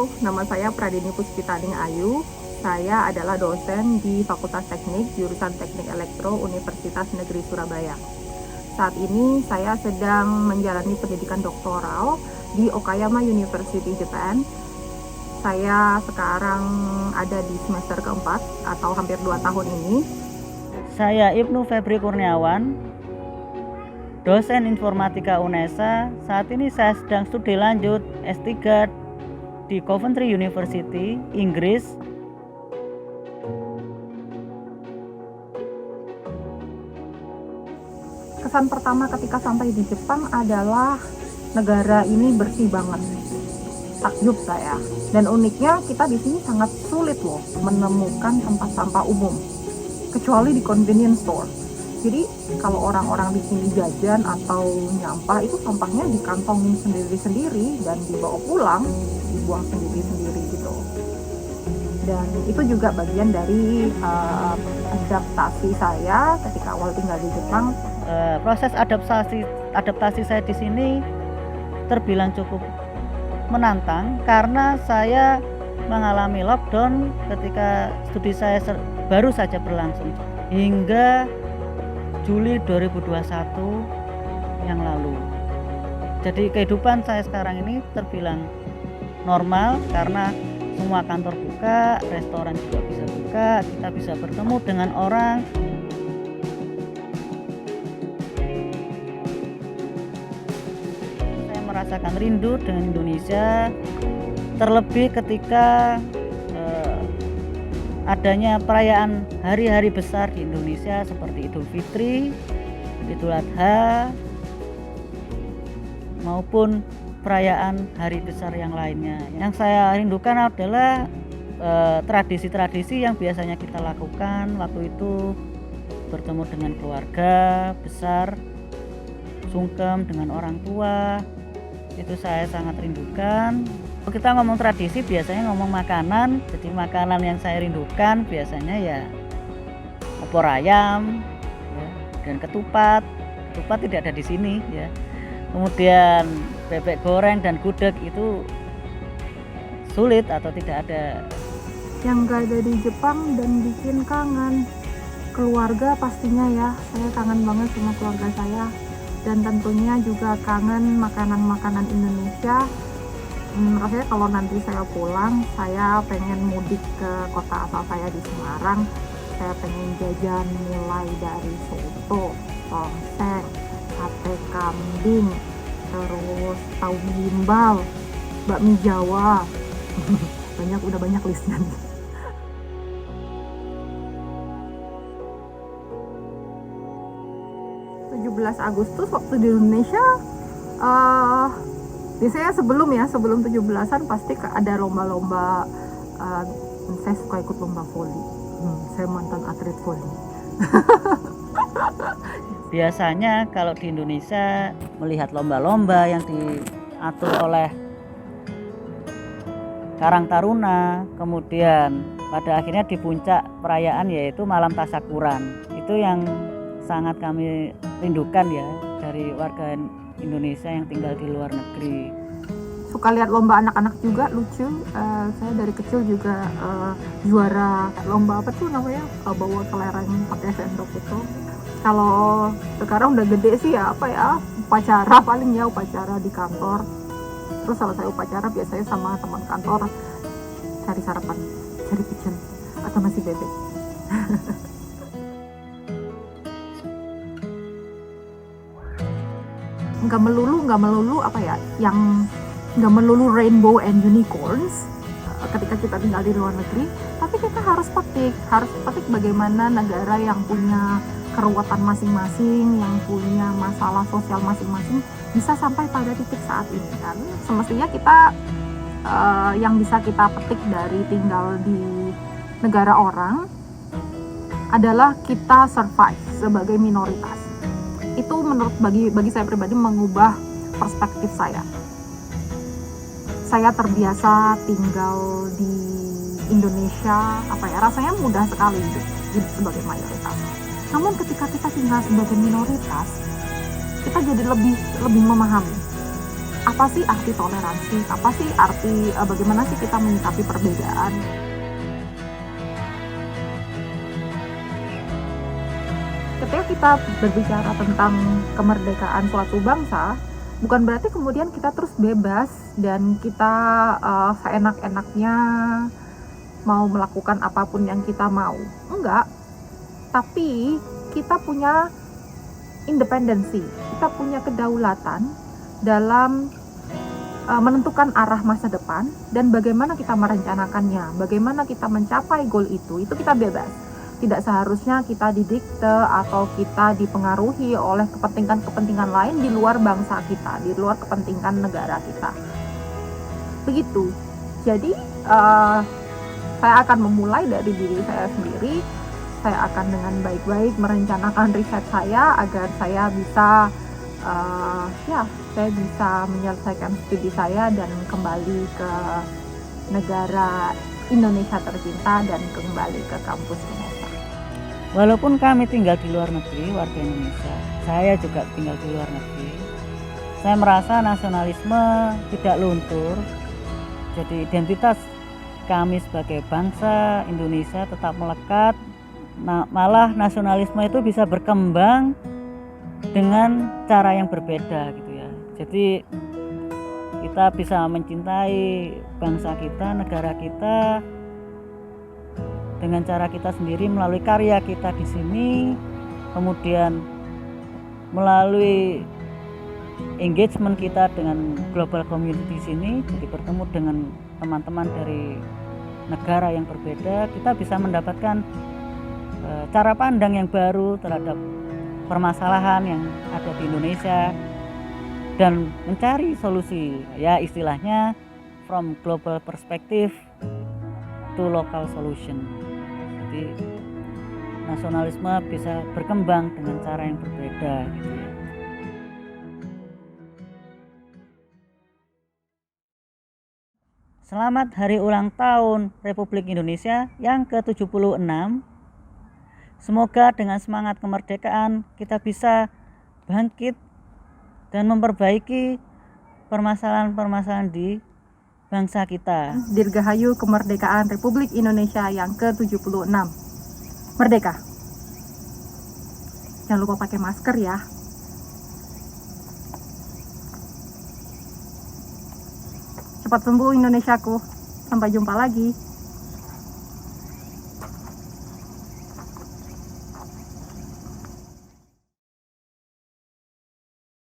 Halo, nama saya Pradini Puspitaning Ayu. Saya adalah dosen di Fakultas Teknik, jurusan Teknik Elektro Universitas Negeri Surabaya. Saat ini saya sedang menjalani pendidikan doktoral di Okayama University, Japan. Saya sekarang ada di semester keempat atau hampir 2 tahun ini. Saya Ibnu Febri Kurniawan, dosen informatika UNESA. Saat ini saya sedang studi lanjut S3 di Coventry University, Inggris. Kesan pertama ketika sampai di Jepang adalah negara ini bersih banget. Takjub saya. Dan uniknya kita di sini sangat sulit loh menemukan tempat sampah umum, kecuali di convenience store. Jadi kalau orang-orang di sini jajan atau nyampah itu sampahnya dikantongin sendiri-sendiri dan dibawa pulang, dibuang sendiri-sendiri gitu. Dan itu juga bagian dari adaptasi saya ketika awal tinggal di Jepang. Proses adaptasi saya di sini terbilang cukup menantang karena saya mengalami lockdown ketika studi saya baru saja berlangsung hingga Juli 2021 yang lalu. Jadi kehidupan saya sekarang ini terbilang normal karena semua kantor buka, restoran juga bisa buka, kita bisa bertemu dengan orang. Saya merasakan rindu dengan Indonesia, terlebih ketika adanya perayaan hari-hari besar di Indonesia seperti Idul Fitri, Idul Adha, maupun perayaan hari besar yang lainnya. Yang saya rindukan adalah tradisi-tradisi yang biasanya kita lakukan waktu itu, bertemu dengan keluarga besar, sungkem dengan orang tua, itu saya sangat rindukan. Kalau kita ngomong tradisi biasanya ngomong makanan, jadi makanan yang saya rindukan biasanya ya opor ayam ya, dan ketupat. Ketupat tidak ada di sini ya. Kemudian bebek goreng dan gudeg itu sulit atau tidak ada. Yang gak ada di Jepang dan bikin kangen keluarga pastinya ya. Saya kangen banget sama keluarga saya. Dan tentunya juga kangen makanan-makanan Indonesia. Rasanya kalau nanti saya pulang, saya pengen mudik ke kota asal saya di Semarang. Saya pengen jajan mulai dari soto, tongseng, sate kambing, terus tahu gimbal, bakmi Jawa. Udah banyak listnya nih. Agustus waktu di Indonesia, biasanya sebelum 17-an pasti ada lomba-lomba. Saya suka ikut lomba voli. Saya mantan atlet voli. Biasanya kalau di Indonesia melihat lomba-lomba yang diatur oleh Karang Taruna, kemudian pada akhirnya di puncak perayaan yaitu malam tasyakuran. Itu yang sangat kami rindukan ya dari warga Indonesia yang tinggal di luar negeri. Suka lihat lomba anak-anak juga, lucu. Saya dari kecil juga juara lomba apa tuh namanya, bawa kelereng pakai sendok itu. Kalau sekarang udah gede sih ya upacara paling ya, upacara di kantor. Terus selesai upacara biasanya sama teman kantor cari sarapan, cari pecel atau nasi bebek. nggak melulu yang nggak melulu rainbow and unicorns ketika kita tinggal di luar negeri, tapi kita harus petik bagaimana negara yang punya keruwetan masing-masing, yang punya masalah sosial masing-masing bisa sampai pada titik saat ini kan. Semestinya kita yang bisa kita petik dari tinggal di negara orang adalah kita survive sebagai minoritas. Itu menurut bagi saya pribadi mengubah perspektif saya. Saya terbiasa tinggal di Indonesia, rasanya mudah sekali hidup sebagai mayoritas. Namun ketika kita tinggal sebagai minoritas, kita jadi lebih memahami apa sih arti toleransi, apa sih arti bagaimana sih kita menyikapi perbedaan. Ketika kita berbicara tentang kemerdekaan suatu bangsa, bukan berarti kemudian kita terus bebas dan kita seenak-enaknya mau melakukan apapun yang kita mau. Enggak, tapi kita punya independensi, kita punya kedaulatan dalam menentukan arah masa depan dan bagaimana kita merencanakannya, bagaimana kita mencapai goal itu kita bebas. Tidak seharusnya kita didikte atau kita dipengaruhi oleh kepentingan-kepentingan lain di luar bangsa kita, di luar kepentingan negara kita. Begitu. Jadi saya akan memulai dari diri saya sendiri. Saya akan dengan baik-baik merencanakan riset saya agar saya bisa saya bisa menyelesaikan studi saya dan kembali ke negara Indonesia tercinta dan kembali ke kampus UNESA. Walaupun kami tinggal di luar negeri, warga Indonesia, saya juga tinggal di luar negeri. Saya merasa nasionalisme tidak luntur. Jadi identitas kami sebagai bangsa Indonesia tetap melekat. Malah nasionalisme itu bisa berkembang dengan cara yang berbeda gitu ya. Jadi kita bisa mencintai bangsa kita, negara kita dengan cara kita sendiri melalui karya kita di sini, kemudian melalui engagement kita dengan global community di sini, jadi bertemu dengan teman-teman dari negara yang berbeda, kita bisa mendapatkan cara pandang yang baru terhadap permasalahan yang ada di Indonesia dan mencari solusi, ya istilahnya from global perspective to local solution. Jadi nasionalisme bisa berkembang dengan cara yang berbeda gitu ya. Selamat hari ulang tahun Republik Indonesia yang ke-76. Semoga dengan semangat kemerdekaan kita bisa bangkit dan memperbaiki permasalahan-permasalahan di bangsa kita. Dirgahayu kemerdekaan Republik Indonesia yang ke-76. Merdeka. Jangan lupa pakai masker ya. Cepat sembuh Indonesiaku. Sampai jumpa lagi.